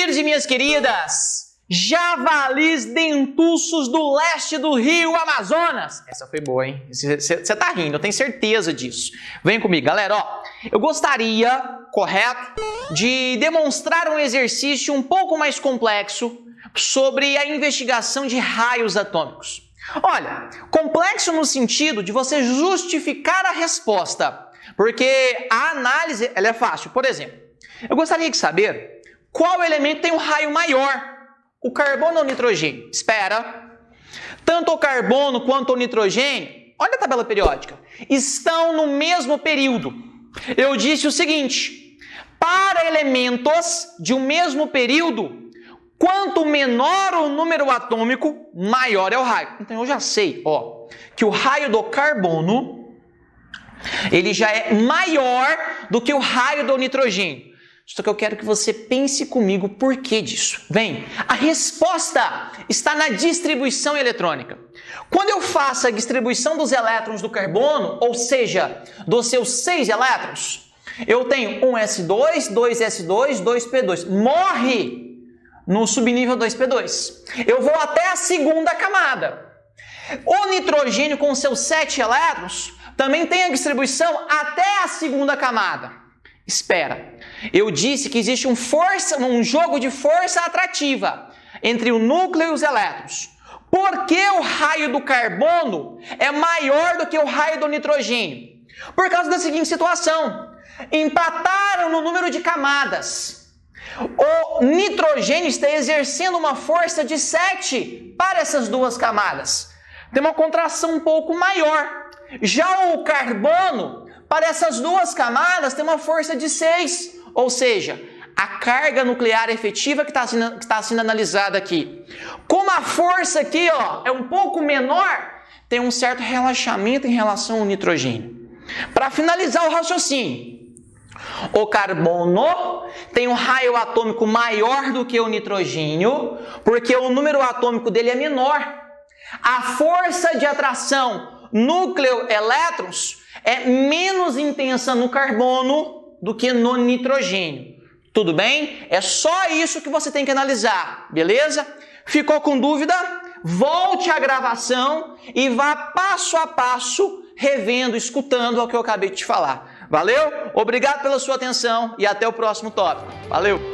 queridos e minhas queridas, javalis dentuços do leste do rio Amazonas. Essa foi boa, hein? Você tá rindo, eu tenho certeza disso. Vem comigo, galera, ó. Eu gostaria, correto, de demonstrar um exercício um pouco mais complexo sobre a investigação de raios atômicos. Olha, complexo no sentido de você justificar a resposta, porque a análise ela é fácil. Por exemplo, eu gostaria de saber qual elemento tem um raio maior, o carbono ou o nitrogênio? Espera. Tanto o carbono quanto o nitrogênio, olha a tabela periódica, estão no mesmo período. Eu disse o seguinte: para elementos de um mesmo período, quanto menor o número atômico, maior é o raio. Então eu já sei, ó, que o raio do carbono ele já é maior do que o raio do nitrogênio. Só que eu quero que você pense comigo por que disso. Vem, a resposta está na distribuição eletrônica. Quando eu faço a distribuição dos elétrons do carbono, ou seja, dos seus 6 elétrons, eu tenho 1s2, 2s2, 2p2. Morre no subnível 2p2. Eu vou até a segunda camada. O nitrogênio com seus 7 elétrons também tem a distribuição até a segunda camada. Espera, eu disse que existe um jogo de força atrativa entre o núcleo e os elétrons. Por que o raio do carbono é maior do que o raio do nitrogênio? Por causa da seguinte situação: empataram no número de camadas. O nitrogênio está exercendo uma força de 7 para essas duas camadas. Tem uma contração um pouco maior. Já o carbono, para essas duas camadas, tem uma força de 6, ou seja, a carga nuclear efetiva que está sendo analisada aqui. Como a força aqui ó, é um pouco menor, tem um certo relaxamento em relação ao nitrogênio. Para finalizar o raciocínio, o carbono tem um raio atômico maior do que o nitrogênio, porque o número atômico dele é menor. A força de atração núcleo-elétrons é menos intensa no carbono do que no nitrogênio. Tudo bem? É só isso que você tem que analisar, beleza? Ficou com dúvida? Volte à gravação e vá passo a passo, revendo, escutando o que eu acabei de te falar. Valeu? Obrigado pela sua atenção e até o próximo tópico. Valeu!